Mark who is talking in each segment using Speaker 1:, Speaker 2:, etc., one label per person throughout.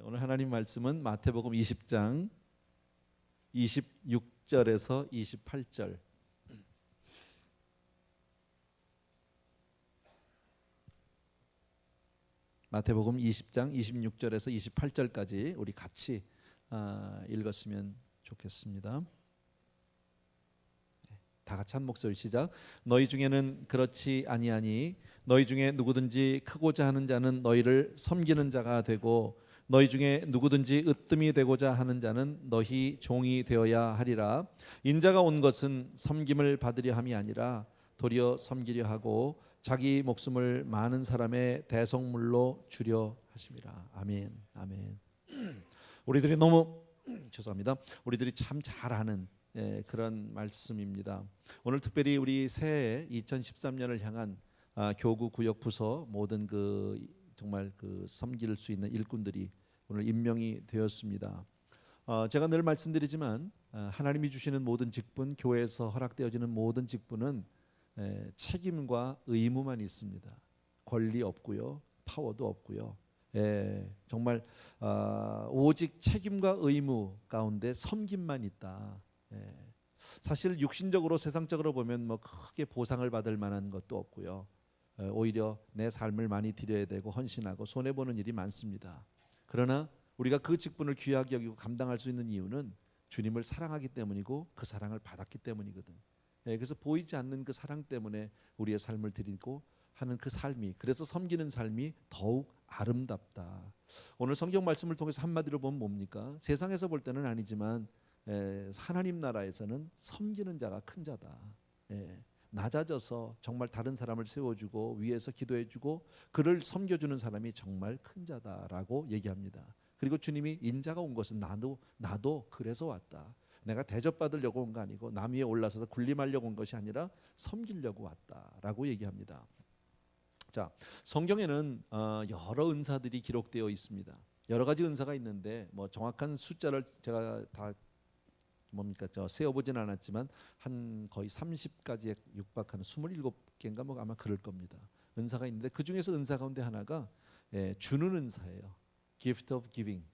Speaker 1: 오늘 하나님 말씀은 마태복음 20장 26절에서 28절. 마태복음 20장 26절에서 28절까지 우리 같이 읽었으면 좋겠습니다. 다 같이 한 목소리 시작. 너희 중에는 그렇지 아니하니 너희 중에 누구든지 크고자 하는 자는 너희를 섬기는 자가 되고 너희 중에 누구든지 으뜸이 되고자 하는 자는 너희 종이 되어야 하리라. 인자가 온 것은 섬김을 받으려 함이 아니라 도리어 섬기려 하고 자기 목숨을 많은 사람의 대속물로 주려 하심이라. 아멘. 아멘. 우리들이 너무 죄송합니다. 우리들이 참 잘 아는 그런 말씀입니다. 오늘 특별히 우리 새해 2013년을 향한 교구 구역 부서 모든 정말 섬길 수 있는 일꾼들이 오늘 임명이 되었습니다. 제가 늘 말씀드리지만 하나님이 주시는 모든 직분, 교회에서 허락되어지는 모든 직분은 책임과 의무만 있습니다. 권리 없고요, 파워도 없고요. 정말 오직 책임과 의무 가운데 섬김만 있다. 사실 육신적으로 세상적으로 보면 뭐 크게 보상을 받을 만한 것도 없고요. 오히려 내 삶을 많이 드려야 되고 헌신하고 손해 보는 일이 많습니다. 그러나 우리가 그 직분을 귀하게 여기고 감당할 수 있는 이유는 주님을 사랑하기 때문이고 그 사랑을 받았기 때문이거든. 그래서 보이지 않는 그 사랑 때문에 우리의 삶을 드리고 하는 그 삶이, 그래서 섬기는 삶이 더욱 아름답다. 오늘 성경 말씀을 통해서 한마디로 보면 뭡니까? 세상에서 볼 때는 아니지만 하나님 나라에서는 섬기는 자가 큰 자다. 낮아져서 정말 다른 사람을 세워주고 위에서 기도해주고 그를 섬겨주는 사람이 정말 큰 자다라고 얘기합니다. 그리고 주님이 인자가 온 것은 나도 그래서 왔다. 내가 대접받으려고 온 거 아니고 남 위에 올라서서 군림하려고 온 것이 아니라 섬기려고 왔다라고 얘기합니다. 자, 성경에는 여러 은사들이 기록되어 있습니다. 여러 가지 은사가 있는데 뭐 정확한 숫자를 제가 다 세어보진 않았지만 한 거의 30가지에 육박하는 27개인가 뭐 아마 그럴 겁니다. 은사가 있는데 그 중에서 은사 가운데 하나가 주는 은사예요. Gift of giving.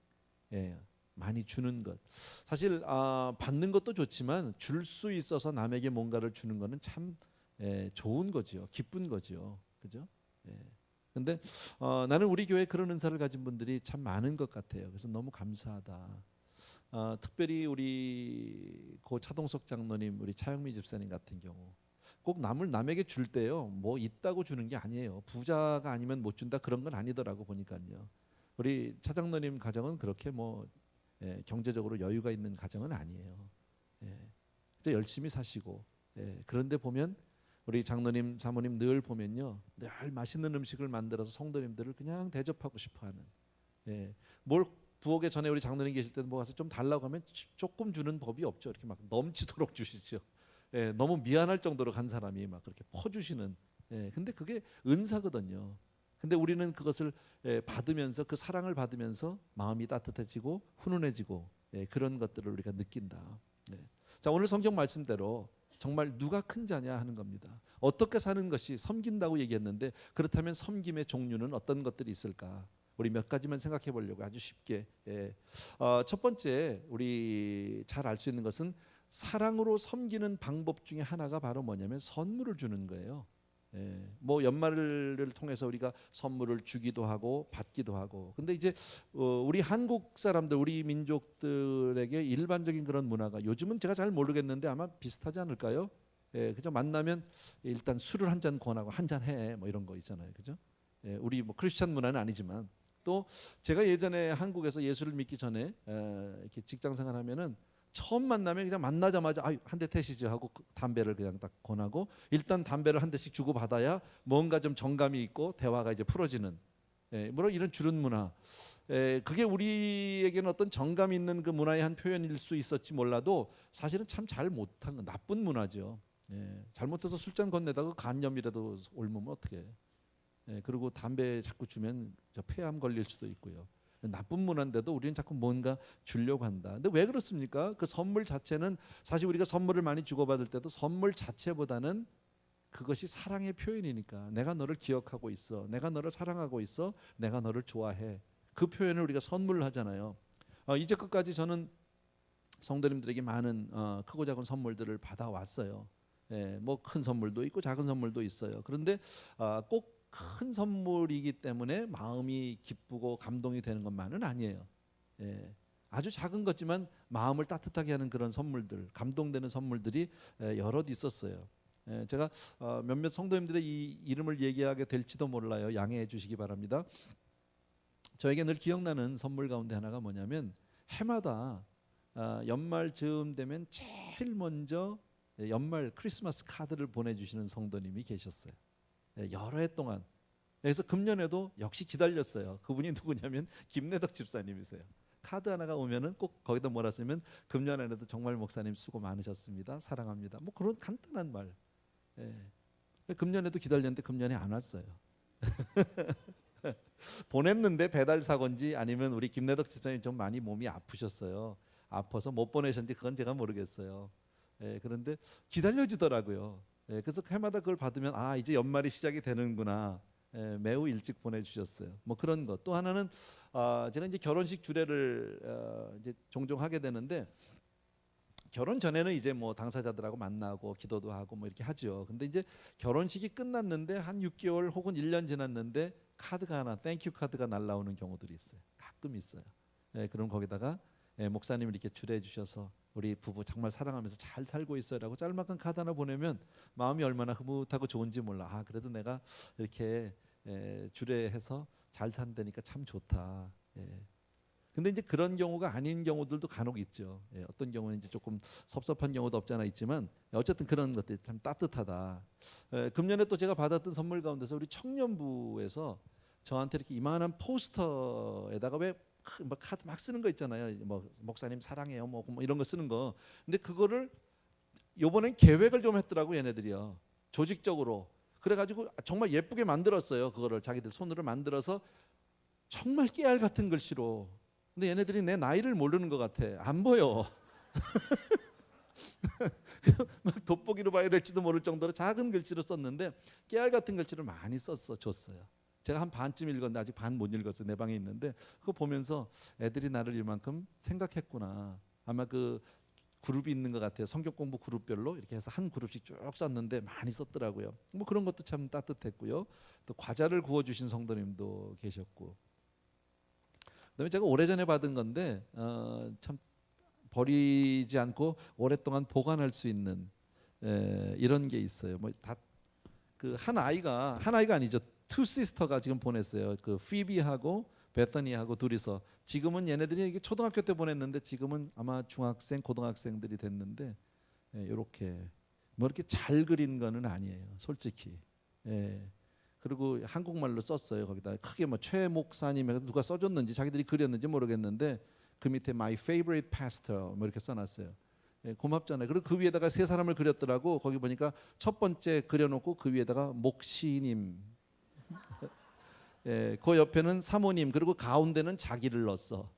Speaker 1: 많이 주는 것. 사실 받는 것도 좋지만 줄 수 있어서 남에게 뭔가를 주는 것은 참 좋은 거죠. 기쁜 거죠. 그죠? 근데 나는 우리 교회에 그런 은사를 가진 분들이 참 많은 것 같아요. 그래서 너무 감사하다. 특별히 우리 고 차동석 장로님, 우리 차영미 집사님 같은 경우 꼭 남에게 줄 때요, 뭐 있다고 주는 게 아니에요. 부자가 아니면 못 준다 그런 건 아니더라고 보니까요. 우리 차 장로님 가정은 그렇게 경제적으로 여유가 있는 가정은 아니에요. 열심히 사시고 그런데 보면 우리 장로님, 사모님 늘 보면요, 늘 맛있는 음식을 만들어서 성도님들을 그냥 대접하고 싶어하는. 뭘 부엌에 전에 우리 장로님 계실 때도 뭐 가서 좀 달라고 하면 조금 주는 법이 없죠. 이렇게 막 넘치도록 주시죠. 너무 미안할 정도로 간 사람이 막 그렇게 퍼주시는. 근데 그게 은사거든요. 근데 우리는 그것을 받으면서 그 사랑을 받으면서 마음이 따뜻해지고 훈훈해지고 그런 것들을 우리가 느낀다. 자, 오늘 성경 말씀대로 정말 누가 큰 자냐 하는 겁니다. 어떻게 사는 것이 섬긴다고 얘기했는데 그렇다면 섬김의 종류는 어떤 것들이 있을까? 우리 몇 가지만 생각해 보려고 아주 쉽게. 첫 번째 우리 잘 알 수 있는 것은 사랑으로 섬기는 방법 중에 하나가 바로 뭐냐면 선물을 주는 거예요. 뭐 연말을 통해서 우리가 선물을 주기도 하고 받기도 하고. 근데 이제 우리 한국 사람들, 우리 민족들에게 일반적인 그런 문화가 요즘은 제가 잘 모르겠는데 아마 비슷하지 않을까요? 그죠? 만나면 일단 술을 한 잔 권하고 한 잔 해, 뭐 이런 거 있잖아요, 그죠? 우리 뭐 크리스찬 문화는 아니지만 또 제가 예전에 한국에서 예수를 믿기 전에 이렇게 직장 생활하면은 처음 만나면 그냥 만나자마자 한 대 태시죠 하고 담배를 그냥 딱 권하고 일단 담배를 한 대씩 주고 받아야 뭔가 좀 정감이 있고 대화가 이제 풀어지는 물론 이런 주는 문화, 그게 우리에게는 어떤 정감 있는 그 문화의 한 표현일 수 있었지 몰라도 사실은 참 잘 못한 건 나쁜 문화죠. 잘못해서 술잔 건네다가 간염이라도 옮으면 어떡해. 그리고 담배 자꾸 주면 폐암 걸릴 수도 있고요. 나쁜 문화인데도 우리는 자꾸 뭔가 주려고 한다. 근데 왜 그렇습니까? 그 선물 자체는 사실 우리가 선물을 많이 주고받을 때도 선물 자체보다는 그것이 사랑의 표현이니까 내가 너를 기억하고 있어, 내가 너를 사랑하고 있어, 내가 너를 좋아해. 그 표현을 우리가 선물을 하잖아요. 이제껏까지 저는 성도님들에게 많은 크고 작은 선물들을 받아왔어요. 예, 뭐 큰 선물도 있고 작은 선물도 있어요. 그런데 꼭 큰 선물이기 때문에 마음이 기쁘고 감동이 되는 것만은 아니에요. 예, 아주 작은 거지만 마음을 따뜻하게 하는 그런 선물들, 감동되는 선물들이 여럿 있었어요. 예, 제가 몇몇 성도님들의 이 이름을 얘기하게 될지도 몰라요. 양해해 주시기 바랍니다. 저에게 늘 기억나는 선물 가운데 하나가 뭐냐면 해마다 연말 즈음 되면 제일 먼저 연말 크리스마스 카드를 보내주시는 성도님이 계셨어요. 여러 해 동안. 그래서 금년에도 역시 기다렸어요. 그분이 누구냐면 김내덕 집사님이세요. 카드 하나가 오면은 꼭 거기다 뭐라 쓰면 금년에도 정말 목사님 수고 많으셨습니다. 사랑합니다. 뭐 그런 간단한 말. 금년에도 기다렸는데 금년에 안 왔어요. 보냈는데 배달 사고인지 아니면 우리 김내덕 집사님 좀 많이 몸이 아프셨어요. 아파서 못 보내셨는지 그건 제가 모르겠어요. 그런데 기다려지더라고요. 그래서 해마다 그걸 받으면 이제 연말이 시작이 되는구나. 매우 일찍 보내주셨어요. 뭐 그런 것. 또 하나는 제가 이제 결혼식 주례를 이제 종종 하게 되는데 결혼 전에는 이제 뭐 당사자들하고 만나고 기도도 하고 뭐 이렇게 하죠. 근데 이제 결혼식이 끝났는데 한 6개월 혹은 1년 지났는데 카드가 하나, 땡큐 카드가 날라오는 경우들이 있어요. 가끔 있어요. 그럼 거기다가 목사님이 이렇게 주례해 주셔서 우리 부부 정말 사랑하면서 잘 살고 있어요라고 짤막한 카드 하나 보내면 마음이 얼마나 흐뭇하고 좋은지 몰라. 그래도 내가 이렇게 주례해서 잘 산다니까 참 좋다. 근데 이제 그런 경우가 아닌 경우들도 간혹 있죠. 어떤 경우는 이제 조금 섭섭한 경우도 없잖아 있지만 어쨌든 그런 것들이 참 따뜻하다. 금년에 또 제가 받았던 선물 가운데서 우리 청년부에서 저한테 이렇게 이만한 포스터에다가 왜 뭐 카드 막 쓰는 거 있잖아요. 뭐 목사님 사랑해요, 뭐 이런 거 쓰는 거. 근데 그거를 요번엔 계획을 좀 했더라고 얘네들이요. 조직적으로. 그래가지고 정말 예쁘게 만들었어요. 그거를 자기들 손으로 만들어서 정말 깨알 같은 글씨로. 근데 얘네들이 내 나이를 모르는 것 같아. 안 보여. 막 돋보기로 봐야 될지도 모를 정도로 작은 글씨로 썼는데 깨알 같은 글씨를 많이 줬어요. 제가 한 반쯤 읽었는데 아직 반 못 읽었어요. 내 방에 있는데 그거 보면서 애들이 나를 이만큼 생각했구나. 아마 그 그룹이 있는 것 같아요. 성경 공부 그룹별로 이렇게 해서 한 그룹씩 쭉 썼는데 많이 썼더라고요. 뭐 그런 것도 참 따뜻했고요. 또 과자를 구워주신 성도님도 계셨고. 그다음에 제가 오래전에 받은 건데 참 버리지 않고 오랫동안 보관할 수 있는 이런 게 있어요. 뭐 다 그 한 아이가 아니죠. 투 시스터가 지금 보냈어요. 그 피비하고 베더니하고 둘이서 지금은 얘네들이 이게 초등학교 때 보냈는데 지금은 아마 중학생, 고등학생들이 됐는데 이렇게 뭐 이렇게 잘 그린 거는 아니에요. 솔직히. 그리고 한국말로 썼어요. 거기다 크게 뭐 최 목사님에서 누가 써줬는지 자기들이 그렸는지 모르겠는데 그 밑에 My favorite pastor 뭐 이렇게 써놨어요. 고맙잖아요. 그리고 그 위에다가 세 사람을 그렸더라고. 거기 보니까 첫 번째 그려놓고 그 위에다가 목시님, 그 옆에는 사모님, 그리고 가운데는 자기를 넣었어.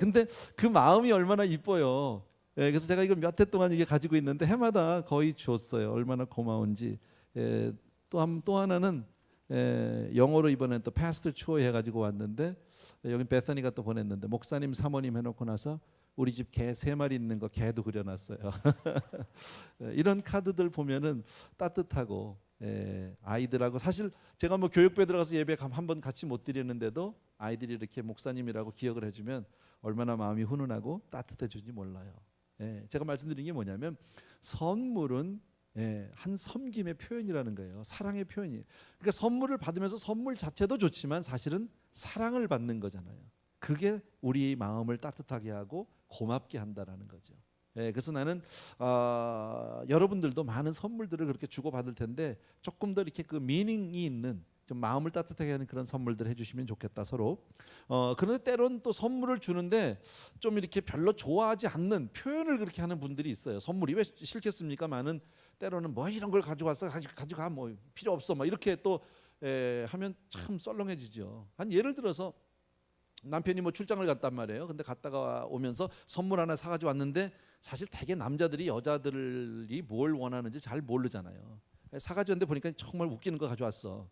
Speaker 1: 근데 그 마음이 얼마나 이뻐요. 그래서 제가 이걸 몇 해 동안 이게 가지고 있는데 해마다 거의 줬어요. 얼마나 고마운지. 또 하나는 영어로 이번엔 또 패스트 추어 해가지고 왔는데 여기 베서니가 또 보냈는데 목사님 사모님 해놓고 나서 우리 집 개 3마리 있는 거 개도 그려놨어요. 이런 카드들 보면은 따뜻하고 아이들하고 사실 제가 뭐 교육부에 들어가서 예배 한번 같이 못 드리는데도 아이들이 이렇게 목사님이라고 기억을 해주면 얼마나 마음이 훈훈하고 따뜻해지는지 몰라요. 제가 말씀드린 게 뭐냐면 선물은 한 섬김의 표현이라는 거예요. 사랑의 표현이에요. 그러니까 선물을 받으면서 선물 자체도 좋지만 사실은 사랑을 받는 거잖아요. 그게 우리 마음을 따뜻하게 하고 고맙게 한다라는 거죠. 그래서 나는 여러분들도 많은 선물들을 그렇게 주고 받을 텐데 조금 더 이렇게 그 미닝이 있는 좀 마음을 따뜻하게 하는 그런 선물들 해주시면 좋겠다 서로. 그런데 때론 또 선물을 주는데 좀 이렇게 별로 좋아하지 않는 표현을 그렇게 하는 분들이 있어요. 선물이 왜 싫겠습니까? 많은 때로는 뭐 이런 걸 가져와서 가져가 뭐 필요 없어 막 이렇게 또 하면 참 썰렁해지죠. 한 예를 들어서 남편이 뭐 출장을 갔단 말이에요. 근데 갔다가 오면서 선물 하나 사가지고 왔는데 사실 대개 남자들이 여자들이 뭘 원하는지 잘 모르잖아요. 사가지고 왔는데 보니까 정말 웃기는 거 가져왔어.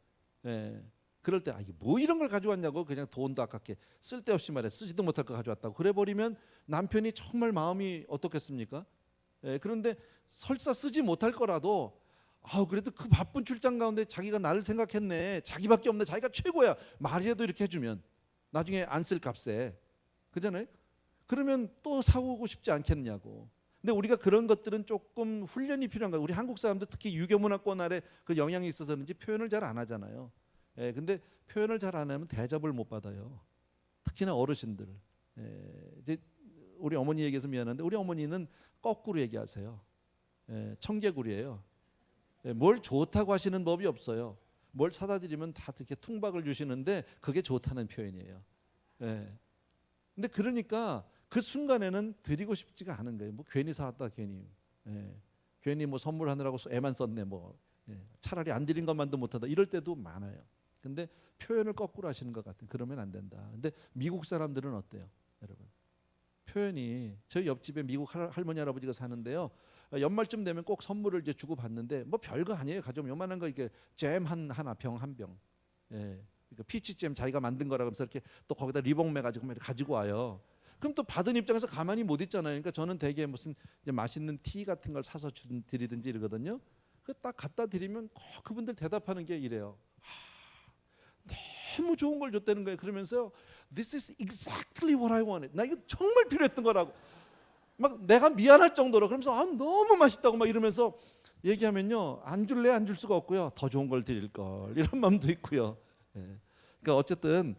Speaker 1: 그럴 때 이게 뭐 이런 걸 가져왔냐고 그냥 돈도 아깝게 쓸데없이 말해 쓰지도 못할 거 가져왔다고 그래 버리면 남편이 정말 마음이 어떻겠습니까? 그런데 설사 쓰지 못할 거라도 그래도 그 바쁜 출장 가운데 자기가 나를 생각했네. 자기밖에 없네. 자기가 최고야. 말이라도 이렇게 해주면 나중에 안 쓸 값에 그잖아요. 그러면 또 사오고 싶지 않겠냐고. 근데 우리가 그런 것들은 조금 훈련이 필요한 거예요. 우리 한국 사람들 특히 유교문화권 아래 그 영향이 있어서 그런지 표현을 잘 안 하잖아요. 근데 표현을 잘 안 하면 대접을 못 받아요. 특히나 어르신들. 이제 우리 어머니 얘기해서 미안한데 우리 어머니는 거꾸로 얘기하세요. 청개구리예요. 뭘 좋다고 하시는 법이 없어요. 뭘 사다 드리면 다 이렇게 퉁박을 주시는데 그게 좋다는 표현이에요. 근데 그러니까 그 순간에는 드리고 싶지가 않은 거예요. 뭐 괜히 사왔다 괜히. 괜히 뭐 선물하느라고 애만 썼네 뭐. 차라리 안 드린 것만도 못하다 이럴 때도 많아요. 근데 표현을 거꾸로 하시는 것 같은 그러면 안 된다. 근데 미국 사람들은 어때요, 여러분? 표현이 저희 옆집에 미국 할머니 할아버지가 사는데요. 연말쯤 되면 꼭 선물을 이제 주고 받는데 뭐 별거 아니에요. 가져오면 요만한 거 이렇게 잼 하나 병 한 병. 그러니까 피치 잼 자기가 만든 거라 그러면서 이렇게 또 거기다 리봉 매 가지고 와요. 그럼 또 받은 입장에서 가만히 못 있잖아요. 그러니까 저는 대개 무슨 이제 맛있는 티 같은 걸 사서 드리든지 이러거든요. 그 딱 갖다 드리면 그분들 대답하는 게 이래요. 너무 좋은 걸 줬다는 거예요. 그러면서요, This is exactly what I wanted. 나 이거 정말 필요했던 거라고. 막 내가 미안할 정도로 그러면서 너무 맛있다고 막 이러면서 얘기하면요, 안 줄래 안 줄 수가 없고요. 더 좋은 걸 드릴 걸 이런 마음도 있고요. 그러니까 어쨌든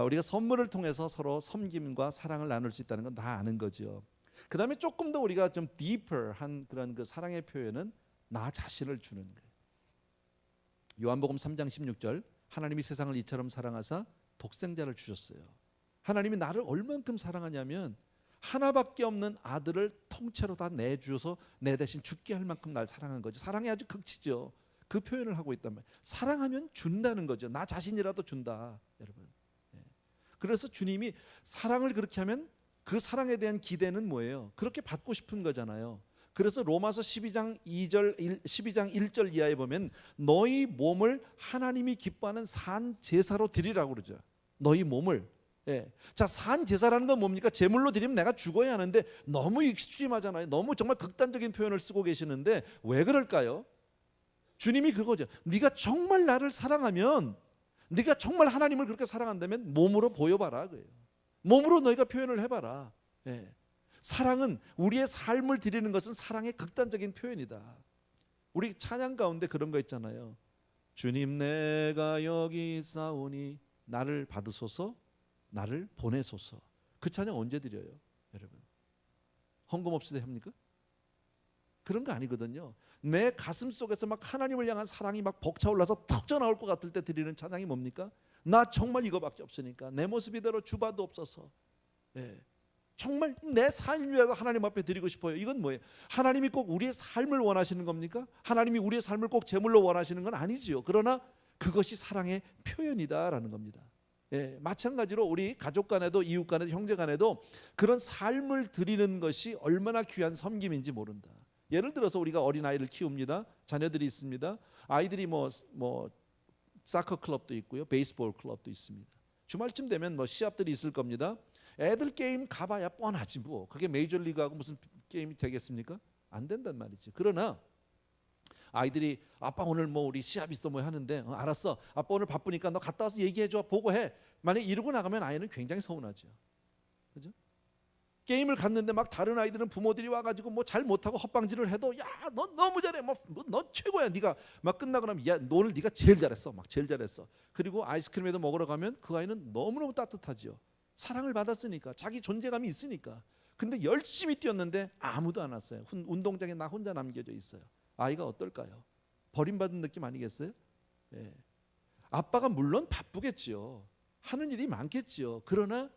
Speaker 1: 우리가 선물을 통해서 서로 섬김과 사랑을 나눌 수 있다는 건 다 아는 거죠. 그 다음에 조금 더 우리가 좀 deeper한 그런 그 사랑의 표현은 나 자신을 주는 거예요. 요한복음 3장 16절 하나님이 세상을 이처럼 사랑하사 독생자를 주셨어요. 하나님이 나를 얼만큼 사랑하냐면 하나밖에 없는 아들을 통째로 다 내주어서 내 대신 죽게 할 만큼 날 사랑한 거죠. 사랑이 아주 극치죠. 그 표현을 하고 있단 말이에요. 사랑하면 준다는 거죠. 나 자신이라도 준다, 여러분. 그래서 주님이 사랑을 그렇게 하면 그 사랑에 대한 기대는 뭐예요? 그렇게 받고 싶은 거잖아요. 그래서 로마서 12장 1절 이하에 보면 너희 몸을 하나님이 기뻐하는 산 제사로 드리라고 그러죠. 너희 몸을. 자, 산 제사라는 건 뭡니까? 제물로 드리면 내가 죽어야 하는데 너무 익스트림하잖아요. 너무 정말 극단적인 표현을 쓰고 계시는데 왜 그럴까요? 주님이 그거죠. 네가 정말 나를 사랑하면, 네가 정말 하나님을 그렇게 사랑한다면 몸으로 보여봐라 그래요. 몸으로 너희가 표현을 해봐라. 사랑은 우리의 삶을 드리는 것은 사랑의 극단적인 표현이다. 우리 찬양 가운데 그런 거 있잖아요. 주님 내가 여기 있사오니 나를 받으소서 나를 보내소서. 그 찬양 언제 드려요, 여러분? 헌금 없이 합니까? 그런 거 아니거든요. 내 가슴 속에서 막 하나님을 향한 사랑이 막 벅차올라서 터져 나올 것 같을 때 드리는 찬양이 뭡니까? 나 정말 이거밖에 없으니까 내 모습 이대로 주봐도 없어서 정말 내 삶이라도 하나님 앞에 드리고 싶어요. 이건 뭐예요? 하나님이 꼭 우리의 삶을 원하시는 겁니까? 하나님이 우리의 삶을 꼭 제물로 원하시는 건 아니지요. 그러나 그것이 사랑의 표현이다라는 겁니다. 마찬가지로 우리 가족 간에도 이웃 간에도 형제 간에도 그런 삶을 드리는 것이 얼마나 귀한 섬김인지 모른다. 예를 들어서 우리가 어린아이를 키웁니다. 자녀들이 있습니다. 아이들이 뭐 사커 클럽도 있고요. 베이스볼 클럽도 있습니다. 주말쯤 되면 뭐 시합들이 있을 겁니다. 애들 게임 가봐야 뻔하지 뭐. 그게 메이저리그하고 무슨 게임이 되겠습니까? 안 된단 말이지. 그러나 아이들이 아빠 오늘 뭐 우리 시합 있어 뭐 하는데 알았어. 아빠 오늘 바쁘니까 너 갔다 와서 얘기해줘. 보고해. 만약에 이러고 나가면 아이는 굉장히 서운하죠. 그죠? 게임을 갔는데 막 다른 아이들은 부모들이 와가지고 뭐 잘 못하고 헛방질을 해도 야 너 너무 잘해 너 최고야 네가 막 끝나고 나면 야 오늘 네가 제일 잘했어 막 제일 잘했어. 그리고 아이스크림에도 먹으러 가면 그 아이는 너무너무 따뜻하죠. 사랑을 받았으니까 자기 존재감이 있으니까. 근데 열심히 뛰었는데 아무도 안 왔어요. 운동장에 나 혼자 남겨져 있어요. 아이가 어떨까요? 버림받은 느낌 아니겠어요? 아빠가 물론 바쁘겠지요. 하는 일이 많겠지요. 그러나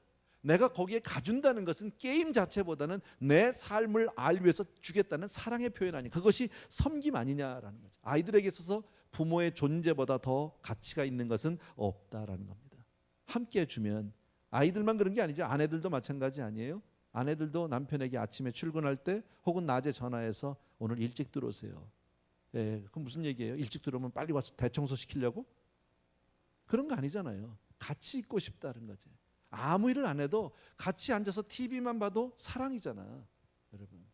Speaker 1: 내가 거기에 가준다는 것은 게임 자체보다는 내 삶을 알기 위해서 주겠다는 사랑의 표현 아니냐. 그것이 섬김 아니냐라는 거죠. 아이들에게 있어서 부모의 존재보다 더 가치가 있는 것은 없다라는 겁니다. 함께 주면 아이들만 그런 게 아니죠. 아내들도 마찬가지 아니에요? 아내들도 남편에게 아침에 출근할 때 혹은 낮에 전화해서 오늘 일찍 들어오세요. 그럼 무슨 얘기예요? 일찍 들어오면 빨리 와서 대청소 시키려고? 그런 거 아니잖아요. 같이 있고 싶다는 거지. 아무 일을 안 해도 같이 앉아서 TV만 봐도 사랑이잖아, 여러분.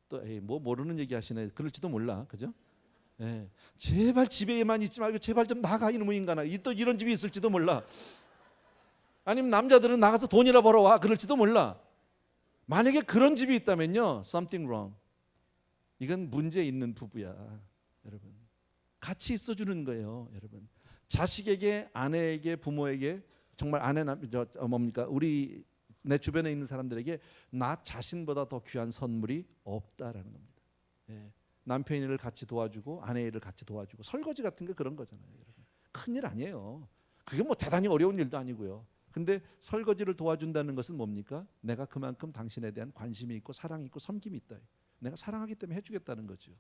Speaker 1: 또 뭐 모르는 얘기 하시네. 그럴지도 몰라, 그죠? 예, 제발 집에만 있지 말고 제발 좀 나가 이놈의 인간아. 또 이런 집이 있을지도 몰라. 아니면 남자들은 나가서 돈이나 벌어와 그럴지도 몰라. 만약에 그런 집이 있다면요, something wrong. 이건 문제 있는 부부야, 여러분. 같이 있어주는 거예요, 여러분. 자식에게, 아내에게, 부모에게 정말 뭡니까? 우리 내 주변에 있는 사람들에게 나 자신보다 더 귀한 선물이 없다라는 겁니다. 예. 남편 일을 같이 도와주고 아내 일을 같이 도와주고 설거지 같은 게 그런 거잖아요, 여러분. 큰일 아니에요. 그게 뭐 대단히 어려운 일도 아니고요. 근데 설거지를 도와준다는 것은 뭡니까? 내가 그만큼 당신에 대한 관심이 있고 사랑이 있고 섬김이 있다. 내가 사랑하기 때문에 해주겠다는 거죠.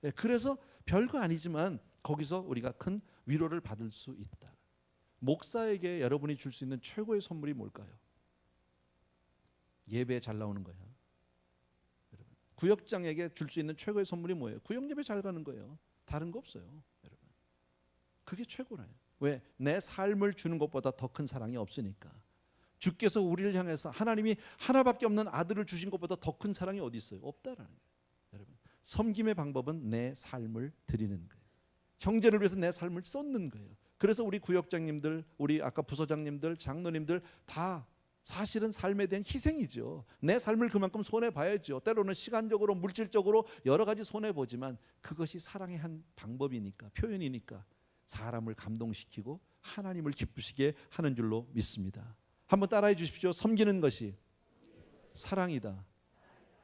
Speaker 1: 예. 그래서 별거 아니지만 거기서 우리가 큰 위로를 받을 수 있다. 목사에게 여러분이 줄 수 있는 최고의 선물이 뭘까요? 예배에 잘 나오는 거야. 여러분. 구역장에게 줄 수 있는 최고의 선물이 뭐예요? 구역 예배 잘 가는 거예요. 다른 거 없어요, 여러분. 그게 최고라요. 왜? 내 삶을 주는 것보다 더 큰 사랑이 없으니까. 주께서 우리를 향해서 하나님이 하나밖에 없는 아들을 주신 것보다 더 큰 사랑이 어디 있어요? 없다라는 거예요, 여러분. 섬김의 방법은 내 삶을 드리는 거예요. 형제를 위해서 내 삶을 쏟는 거예요. 그래서 우리 구역장님들, 우리 아까 부서장님들, 장로님들 다 사실은 삶에 대한 희생이죠. 내 삶을 그만큼 손해 봐야죠. 때로는 시간적으로, 물질적으로 여러 가지 손해 보지만 그것이 사랑의 한 방법이니까, 표현이니까 사람을 감동시키고 하나님을 기쁘시게 하는 줄로 믿습니다. 한번 따라해 주십시오. 섬기는 것이 사랑이다.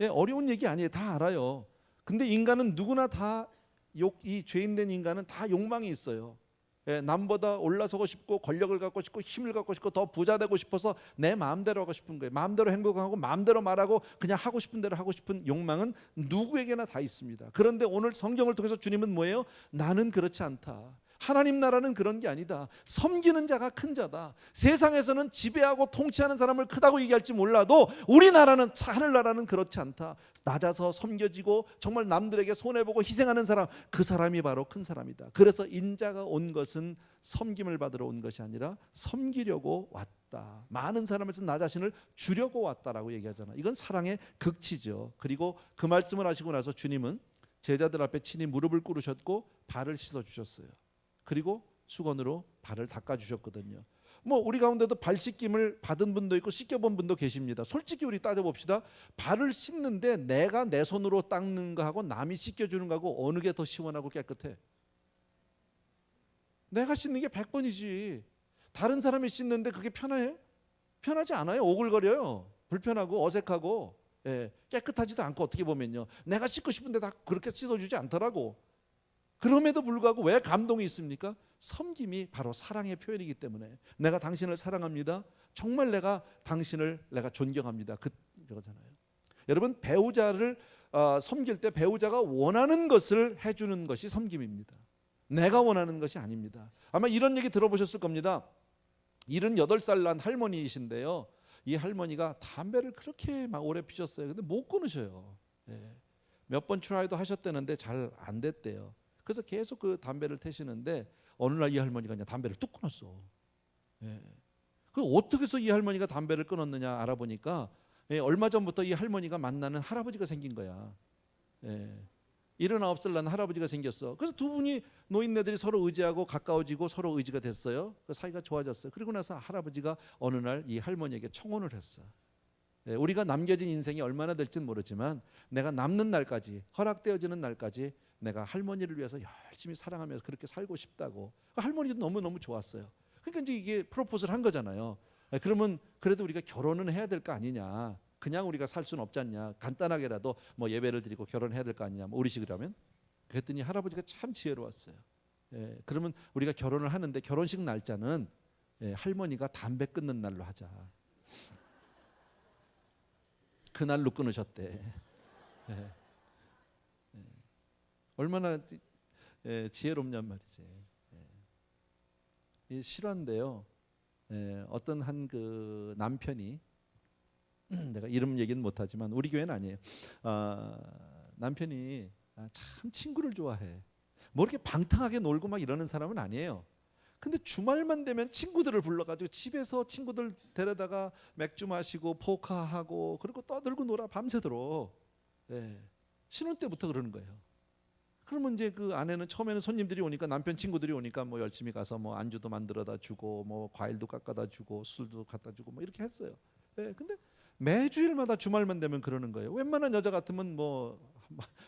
Speaker 1: 예, 어려운 얘기 아니에요. 다 알아요. 근데 인간은 누구나 다 이 죄인된 인간은 다 욕망이 있어요. 예, 남보다 올라서고 싶고 권력을 갖고 싶고 힘을 갖고 싶고 더 부자 되고 싶어서 내 마음대로 하고 싶은 거예요. 마음대로 행복하고 마음대로 말하고 그냥 하고 싶은 대로 하고 싶은 욕망은 누구에게나 다 있습니다. 그런데 오늘 성경을 통해서 주님은 뭐예요? 나는 그렇지 않다. 하나님 나라는 그런 게 아니다. 섬기는 자가 큰 자다. 세상에서는 지배하고 통치하는 사람을 크다고 얘기할지 몰라도 우리나라는, 하늘나라는 그렇지 않다. 낮아서 섬겨지고 정말 남들에게 손해보고 희생하는 사람, 그 사람이 바로 큰 사람이다. 그래서 인자가 온 것은 섬김을 받으러 온 것이 아니라 섬기려고 왔다. 많은 사람에서 나 자신을 주려고 왔다라고 얘기하잖아. 이건 사랑의 극치죠. 그리고 그 말씀을 하시고 나서 주님은 제자들 앞에 친히 무릎을 꿇으셨고 발을 씻어주셨어요. 그리고 수건으로 발을 닦아주셨거든요. 뭐 우리 가운데도 발 씻김을 받은 분도 있고 씻겨본 분도 계십니다. 솔직히 우리 따져봅시다. 발을 씻는데 내가 내 손으로 닦는 거하고 남이 씻겨주는 거하고 어느 게 더 시원하고 깨끗해? 내가 씻는 게 100번이지. 다른 사람이 씻는데 그게 편해요? 편하지 않아요. 오글거려요. 불편하고 어색하고, 예, 깨끗하지도 않고. 어떻게 보면요, 내가 씻고 싶은데 다 그렇게 씻어주지 않더라고. 그럼에도 불구하고 왜 감동이 있습니까? 섬김이 바로 사랑의 표현이기 때문에. 내가 당신을 사랑합니다. 정말 내가 당신을 내가 존경합니다. 그거잖아요. 여러분, 배우자를 섬길 때 배우자가 원하는 것을 해주는 것이 섬김입니다. 내가 원하는 것이 아닙니다. 아마 이런 얘기 들어보셨을 겁니다. 78살 난 할머니이신데요, 이 할머니가 담배를 그렇게 막 오래 피셨어요. 근데 못 끊으셔요. 예. 몇 번 트라이도 하셨다는데 잘 안 됐대요. 그래서 계속 그 담배를 태시는데 어느 날 이 할머니가 그냥 담배를 뚝 끊었어. 예. 그 어떻게 해서 이 할머니가 담배를 끊었느냐 알아보니까, 예, 얼마 전부터 이 할머니가 만나는 할아버지가 생긴 거야. 예. 79살 난 할아버지가 생겼어. 그래서 두 분이, 노인네들이 서로 의지하고 가까워지고 서로 의지가 됐어요. 그 사이가 좋아졌어요. 그리고 나서 할아버지가 어느 날 이 할머니에게 청혼을 했어. 예, 우리가 남겨진 인생이 얼마나 될지는 모르지만 내가 남는 날까지, 허락되어지는 날까지 내가 할머니를 위해서 열심히 사랑하면서 그렇게 살고 싶다고. 할머니도 너무너무 좋았어요. 그러니까 이제 이게 프로포즈를 한 거잖아요. 그러면 그래도 우리가 결혼은 해야 될 거 아니냐, 그냥 우리가 살 수는 없지 않냐, 간단하게라도 뭐 예배를 드리고 결혼해야 될 거 아니냐, 뭐 우리식이라면. 그랬더니 할아버지가 참 지혜로웠어요. 예, 그러면 우리가 결혼을 하는데 결혼식 날짜는, 예, 할머니가 담배 끊는 날로 하자. 그날로 끊으셨대. 예. 얼마나 지혜롭냔 말이지. 이 실화인데요. 어떤 한 그 남편이, 내가 이름 얘기는 못하지만 우리 교회는 아니에요. 남편이 참 친구를 좋아해. 뭐 이렇게 방탕하게 놀고 막 이러는 사람은 아니에요. 근데 주말만 되면 친구들을 불러가지고 집에서 친구들 데려다가 맥주 마시고 포카하고 그리고 떠들고 놀아 밤새도록. 예. 신혼 때부터 그러는 거예요. 그러면 이제 그 아내는 처음에는 손님들이 오니까 남편 친구들이 오니까 뭐 열심히 가서 뭐 안주도 만들어다 주고 뭐 과일도 깎아다 주고 술도 갖다 주고 뭐 이렇게 했어요. 예. 근데 매주일마다 주말만 되면 그러는 거예요. 웬만한 여자 같으면 뭐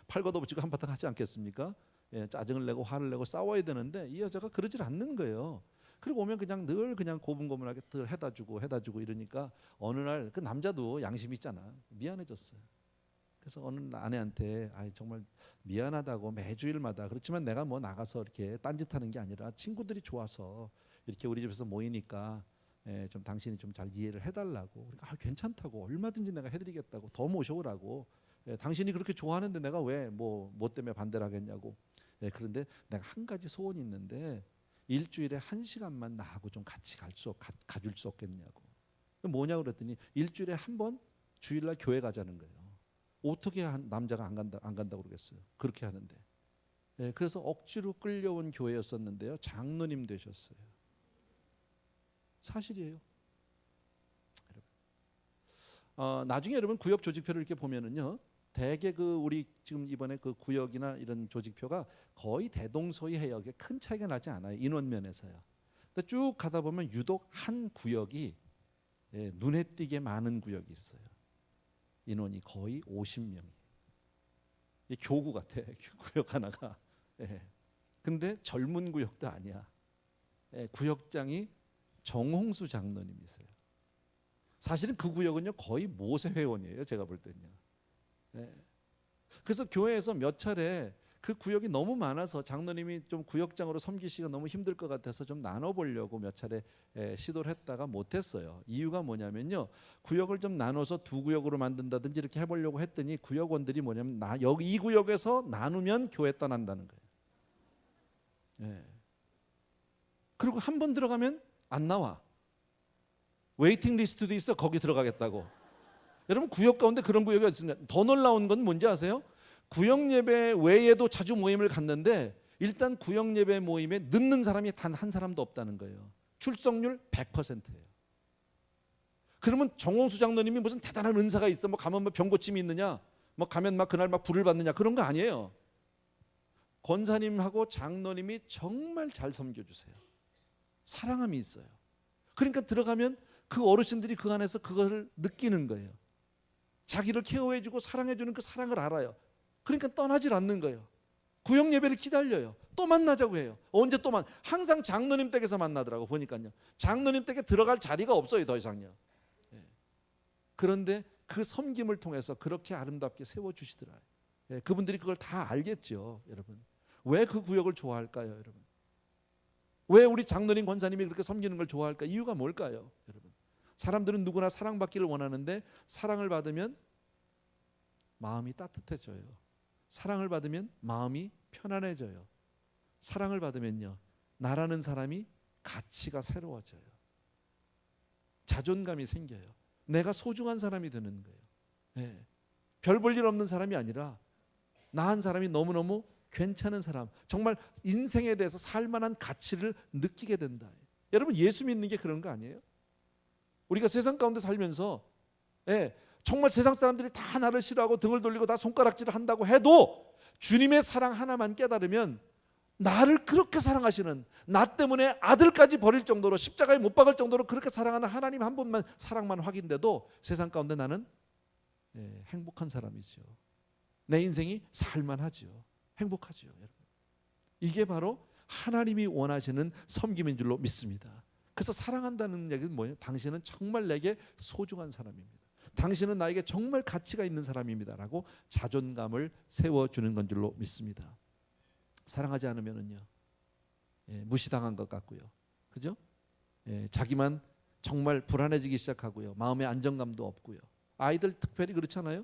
Speaker 1: 팔 걷어붙이고 한바탕 하지 않겠습니까? 예, 짜증을 내고 화를 내고 싸워야 되는데 이 여자가 그러질 않는 거예요. 그리고 오면 그냥 늘 그냥 고분고분하게 늘 해다 주고 이러니까 어느 날 그 남자도 양심 있잖아. 미안해졌어요. 그래서 어느 아내한테 정말 미안하다고 매주일마다 그렇지만 내가 뭐 나가서 이렇게 딴짓하는 게 아니라 친구들이 좋아서 이렇게 우리 집에서 모이니까 좀 당신이 좀 잘 이해를 해달라고. 그러니까 괜찮다고 얼마든지 내가 해드리겠다고 더 모셔오라고. 당신이 그렇게 좋아하는데 내가 왜 뭐 때문에 반대를 하겠냐고. 그런데 내가 한 가지 소원이 있는데 일주일에 1시간만 나하고 좀 같이 가줄 수 없겠냐고. 뭐냐고 그랬더니 일주일에 한 번 주일날 교회 가자는 거예요. 어떻게 남자가 안 간다고 그러겠어요. 그렇게 하는데. 그래서 억지로 끌려온 교회였었는데요. 장로님 되셨어요. 사실이에요. 나중에 여러분 구역 조직표를 이렇게 보면은요. 대개 그 우리 지금 이번에 그 구역이나 이런 조직표가 거의 대동소이해요. 큰 차이가 나지 않아요. 인원 면에서요. 근데 쭉 가다 보면 유독 한 구역이 눈에 띄게 많은 구역이 있어요. 인원이 거의 50명이. 교구 같아. 구역 하나가. 근데 젊은 구역도 아니야. 구역장이 정홍수 장로님이세요. 사실은 그 구역은요 거의 모세 회원이에요. 제가 볼 때는요. 그래서 교회에서 몇 차례 그 구역이 너무 많아서 장로님이 좀 구역장으로 섬기시기가 너무 힘들 것 같아서 좀 나눠보려고 몇 차례 시도를 했다가 못했어요. 이유가 뭐냐면요, 구역을 좀 나눠서 두 구역으로 만든다든지 이렇게 해보려고 했더니 구역원들이 뭐냐면 여기 이 구역에서 나누면 교회 떠난다는 거예요. 그리고 한 번 들어가면 안 나와. 웨이팅 리스트도 있어. 거기 들어가겠다고. 여러분 구역 가운데 그런 구역이 있습니다. 더 놀라운 건 뭔지 아세요? 구역 예배 외에도 자주 모임을 갔는데 일단 구역 예배 모임에 늦는 사람이 단 한 사람도 없다는 거예요. 출석률 100%예요. 그러면 정홍수 장로님이 무슨 대단한 은사가 있어? 뭐 가면 뭐 병고침이 있느냐? 뭐 가면 막 그날 막 불을 받느냐? 그런 거 아니에요. 권사님하고 장로님이 정말 잘 섬겨주세요. 사랑함이 있어요. 그러니까 들어가면 그 어르신들이 그 안에서 그것을 느끼는 거예요. 자기를 케어해주고 사랑해주는 그 사랑을 알아요. 그러니까 떠나질 않는 거예요. 구역 예배를 기다려요. 또 만나자고 해요. 언제 또 항상 장로님 댁에서 만나더라고 보니까요. 장로님 댁에 들어갈 자리가 없어요. 더 이상요. 그런데 그 섬김을 통해서 그렇게 아름답게 세워주시더라. 그분들이 그걸 다 알겠죠. 여러분. 왜 그 구역을 좋아할까요? 여러분. 왜 우리 장로님 권사님이 그렇게 섬기는 걸 좋아할까? 이유가 뭘까요? 여러분. 사람들은 누구나 사랑받기를 원하는데 사랑을 받으면 마음이 따뜻해져요. 사랑을 받으면 마음이 편안해져요. 사랑을 받으면요, 나라는 사람이 가치가 새로워져요. 자존감이 생겨요. 내가 소중한 사람이 되는 거예요. 별 볼 일 없는 사람이 아니라 나 한 사람이 너무너무 괜찮은 사람, 정말 인생에 대해서 살만한 가치를 느끼게 된다. 여러분 예수 믿는 게 그런 거 아니에요? 우리가 세상 가운데 살면서 정말 세상 사람들이 다 나를 싫어하고 등을 돌리고 다 손가락질을 한다고 해도 주님의 사랑 하나만 깨달으면 나를 그렇게 사랑하시는, 나 때문에 아들까지 버릴 정도로 십자가에 못 박을 정도로 그렇게 사랑하는 하나님 한 분만 사랑만 확인돼도 세상 가운데 나는 행복한 사람이죠. 내 인생이 살만하죠. 행복하죠. 여러분. 이게 바로 하나님이 원하시는 섬김인 줄로 믿습니다. 그래서 사랑한다는 얘기는 뭐예요? 당신은 정말 내게 소중한 사람입니다. 당신은 나에게 정말 가치가 있는 사람입니다. 라고 자존감을 세워주는 건 줄로 믿습니다. 사랑하지 않으면은요, 무시당한 것 같고요. 그죠? 자기만 정말 불안해지기 시작하고요. 마음의 안정감도 없고요. 아이들 특별히 그렇잖아요.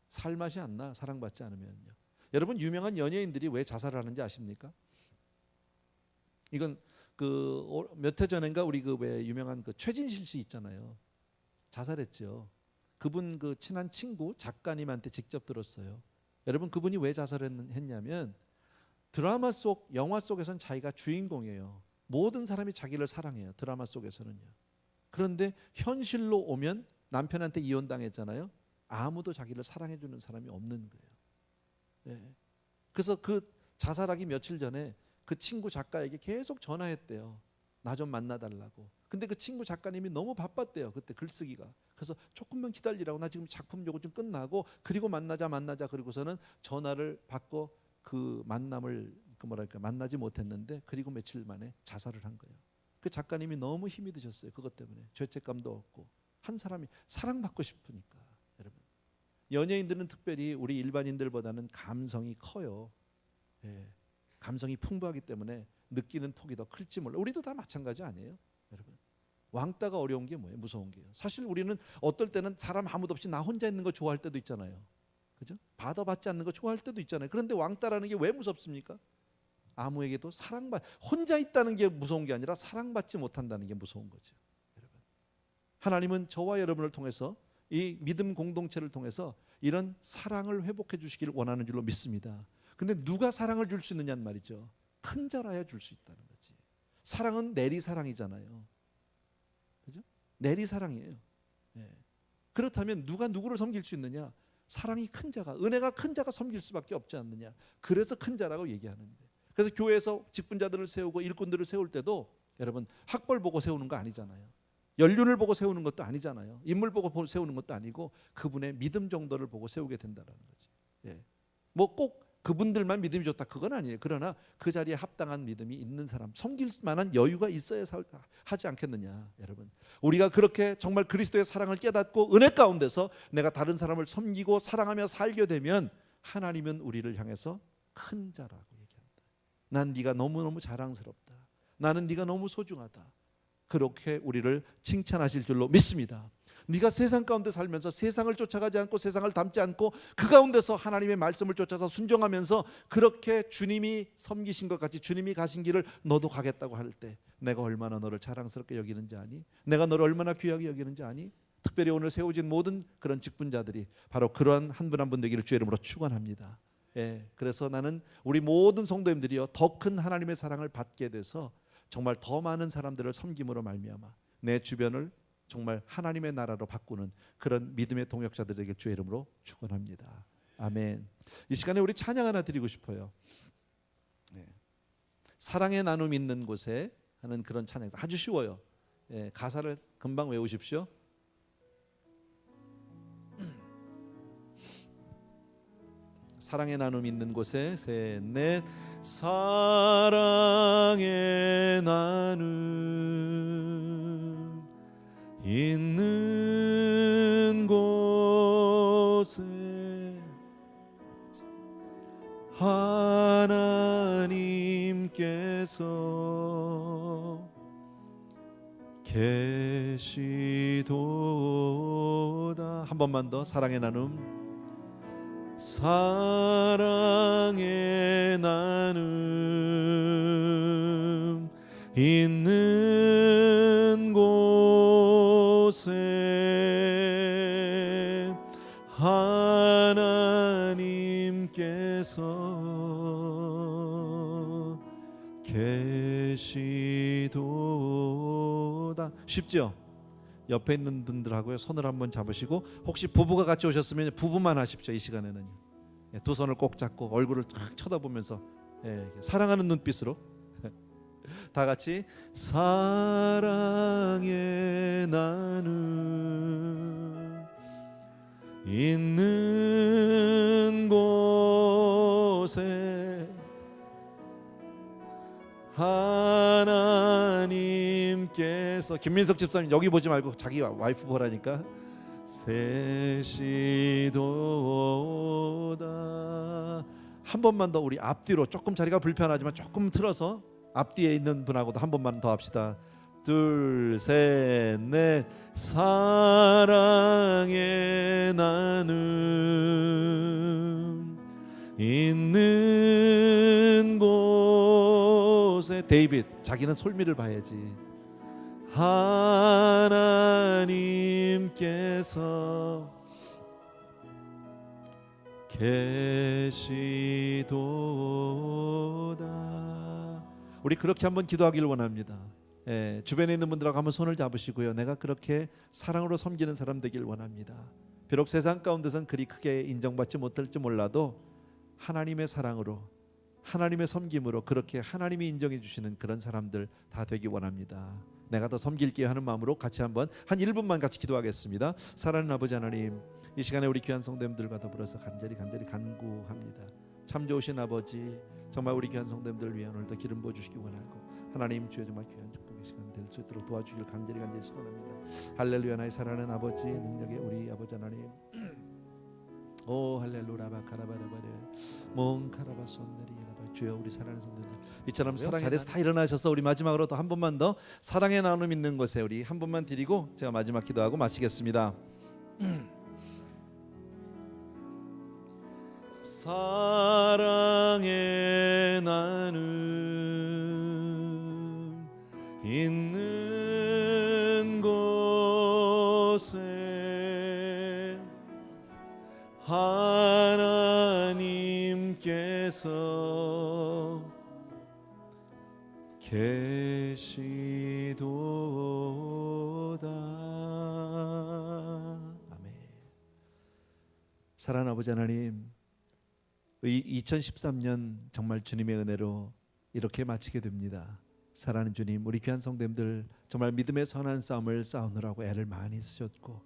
Speaker 1: 살맛이 안 나, 사랑받지 않으면요. 여러분 유명한 연예인들이 왜 자살하는지 아십니까? 이건 그 몇 해 전인가 우리 그 왜 유명한 그 최진실 씨 있잖아요. 자살했죠. 그분 그 친한 친구 작가님한테 직접 들었어요. 여러분 그분이 왜 자살했냐면 드라마 속 영화 속에선 자기가 주인공이에요. 모든 사람이 자기를 사랑해요. 드라마 속에서는요. 그런데 현실로 오면 남편한테 이혼당했잖아요. 아무도 자기를 사랑해주는 사람이 없는 거예요. 예. 그래서 그 자살하기 며칠 전에 그 친구 작가에게 계속 전화했대요. 나 좀 만나달라고. 근데 그 친구 작가님이 너무 바빴대요. 그때 글쓰기가. 그래서 조금만 기다리라고, 나 지금 작품 요거 좀 끝나고 그리고 만나자 그리고서는 전화를 받고 그 만남을 만나지 못했는데, 그리고 며칠 만에 자살을 한 거예요. 그 작가님이 너무 힘이 드셨어요. 그것 때문에 죄책감도 없고, 한 사람이 사랑받고 싶으니까. 여러분, 연예인들은 특별히 우리 일반인들보다는 감성이 커요. 예. 감성이 풍부하기 때문에 느끼는 폭이 더 클지 몰라. 우리도 다 마찬가지 아니에요, 여러분? 왕따가 어려운 게 뭐예요? 무서운 게요. 사실 우리는 어떨 때는 사람 아무도 없이 나 혼자 있는 거 좋아할 때도 있잖아요. 그죠? 받아받지 않는 거 좋아할 때도 있잖아요. 그런데 왕따라는 게 왜 무섭습니까? 아무에게도 혼자 있다는 게 무서운 게 아니라 사랑받지 못한다는 게 무서운 거죠, 여러분. 하나님은 저와 여러분을 통해서, 이 믿음 공동체를 통해서 이런 사랑을 회복해 주시기를 원하는 줄로 믿습니다. 근데 누가 사랑을 줄 수 있느냐는 말이죠. 큰 자라야 줄 수 있다는 거지. 사랑은 내리사랑이잖아요. 그죠? 내리사랑이에요. 예. 그렇다면 누가 누구를 섬길 수 있느냐? 사랑이 큰 자가, 은혜가 큰 자가 섬길 수밖에 없지 않느냐. 그래서 큰 자라고 얘기하는데, 그래서 교회에서 직분자들을 세우고 일꾼들을 세울 때도 여러분 학벌 보고 세우는 거 아니잖아요. 연륜을 보고 세우는 것도 아니잖아요. 인물 보고 세우는 것도 아니고 그분의 믿음 정도를 보고 세우게 된다는 거지. 예. 뭐 꼭 그분들만 믿음이 좋다 그건 아니에요. 그러나 그 자리에 합당한 믿음이 있는 사람, 섬길 만한 여유가 있어야 하지 않겠느냐. 여러분, 우리가 그렇게 정말 그리스도의 사랑을 깨닫고 은혜 가운데서 내가 다른 사람을 섬기고 사랑하며 살게 되면 하나님은 우리를 향해서 큰 자라고 얘기합니다. 난 네가 너무너무 자랑스럽다. 나는 네가 너무 소중하다. 그렇게 우리를 칭찬하실 줄로 믿습니다. 네가 세상 가운데 살면서 세상을 쫓아가지 않고 세상을 닮지 않고 그 가운데서 하나님의 말씀을 쫓아서 순종하면서 그렇게 주님이 섬기신 것 같이 주님이 가신 길을 너도 가겠다고 할 때 내가 얼마나 너를 자랑스럽게 여기는지 아니? 내가 너를 얼마나 귀하게 여기는지 아니? 특별히 오늘 세워진 모든 그런 직분자들이 바로 그러한 한 분 한 분 되기를 주의 이름으로 축원합니다. 예, 그래서 나는 우리 모든 성도님들이요 더 큰 하나님의 사랑을 받게 돼서 정말 더 많은 사람들을 섬김으로 말미암아 내 주변을 정말 하나님의 나라로 바꾸는 그런 믿음의 동역자들에게 주의 이름으로 축원합니다. 아멘. 이 시간에 우리 찬양 하나 드리고 싶어요. 네. 사랑의 나눔 있는 곳에 하는 그런 찬양, 아주 쉬워요. 예, 가사를 금방 외우십시오. 사랑의 나눔 있는 곳에 셋, 넷. 사랑의 나눔 있는 곳에 하나님께서 계시도다. 한 번만 더. 사랑의 나눔, 사랑의 나눔 있는 곳에 하나님께서 계시도다. 쉽죠? 옆에 있는 분들하고요 손을 한번 잡으시고, 혹시 부부가 같이 오셨으면 부부만 하십시오. 이 시간에는 두 손을 꼭 잡고 얼굴을 탁 쳐다보면서 사랑하는 눈빛으로 다 같이 사랑의 나눔 있는 곳에 하나님께서, 김민석 집사님 여기 보지 말고 자기 와이프 보라니까, 세시도다. 한 번만 더 우리 앞뒤로, 조금 자리가 불편하지만 조금 틀어서 앞뒤에 있는 분하고도 한 번만 더 합시다. 둘, 셋, 넷. 사랑의 나눔 있는 곳에, 데이빗 자기는 솔미를 봐야지. 하나님께서 계시도다. 우리 그렇게 한번 기도하길 원합니다. 주변에 있는 분들하고 한번 손을 잡으시고요. 내가 그렇게 사랑으로 섬기는 사람 되길 원합니다. 비록 세상 가운데선 그리 크게 인정받지 못할지 몰라도 하나님의 사랑으로, 하나님의 섬김으로 그렇게 하나님이 인정해 주시는 그런 사람들 다 되기 원합니다. 내가 더 섬길게요 하는 마음으로 같이 한번 한 1분만 같이 기도하겠습니다. 사랑하는 아버지 하나님, 이 시간에 우리 귀한 성도님들과 더불어서 간절히 간구합니다. 참 좋으신 아버지, 정말 우리 귀한 성도님들을 위해 오늘도 기름 부어주시기 원하고 하나님 주여 정말 귀한 축복의 시간 될 수 있도록 도와주길 간절히 소원합니다. 할렐루야. 나의 사랑하는 아버지, 능력의 우리 아버지 하나님, 오 할렐루야 바카라바라바레 몽카라바손네리라바. 주여 우리 사랑하는 성도들 이처럼 사랑 자리에서 다 일어나셔서 우리 마지막으로 또 한 번만 더 사랑의 나눔 있는 곳에 우리 한 번만 드리고 제가 마지막 기도하고 마치겠습니다. 사랑의 나눔 있는 곳에 하나님께서 계시도다. 아멘. 사랑하는 아버지 하나님, 2013년 정말 주님의 은혜로 이렇게 마치게 됩니다. 사랑하는 주님, 우리 귀한 성도님들 정말 믿음의 선한 싸움을 싸우느라고 애를 많이 쓰셨고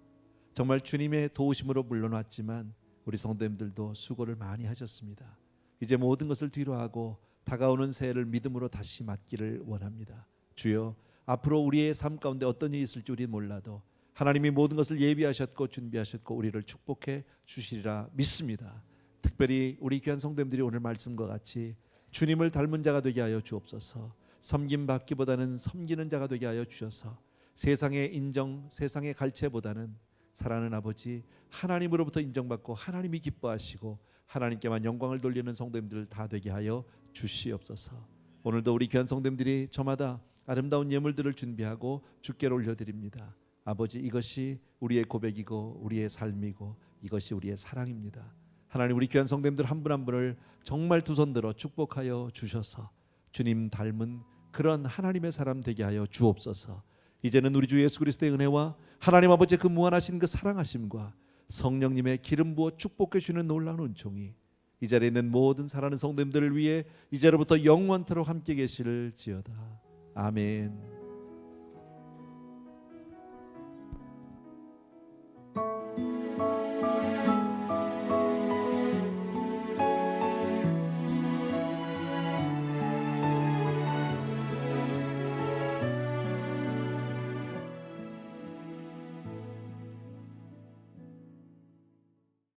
Speaker 1: 정말 주님의 도우심으로 물러났지만 우리 성도님들도 수고를 많이 하셨습니다. 이제 모든 것을 뒤로하고 다가오는 새해를 믿음으로 다시 맞기를 원합니다. 주여, 앞으로 우리의 삶 가운데 어떤 일이 있을지 우리는 몰라도 하나님이 모든 것을 예비하셨고 준비하셨고 우리를 축복해 주시리라 믿습니다. 특별히 우리 귀한 성도님들이 오늘 말씀과 같이 주님을 닮은 자가 되게 하여 주옵소서. 섬김받기보다는 섬기는 자가 되게 하여 주셔서 세상의 인정, 세상의 갈채보다는 사랑하는 아버지 하나님으로부터 인정받고 하나님이 기뻐하시고 하나님께만 영광을 돌리는 성도님들 다 되게 하여 주시옵소서. 오늘도 우리 귀한 성도님들이 저마다 아름다운 예물들을 준비하고 주께로 올려드립니다. 아버지, 이것이 우리의 고백이고 우리의 삶이고 이것이 우리의 사랑입니다. 하나님, 우리 귀한 성도님들 한 분 한 분을 정말 두 손 들어 축복하여 주셔서 주님 닮은 그런 하나님의 사람 되게 하여 주옵소서. 이제는 우리 주 예수 그리스도의 은혜와 하나님 아버지의 그 무한하신 그 사랑하심과 성령님의 기름 부어 축복해 주시는 놀라운 은총이 이 자리에 있는 모든 사랑하는 성도님들을 위해 이제로부터 영원토록 함께 계실지어다. 아멘.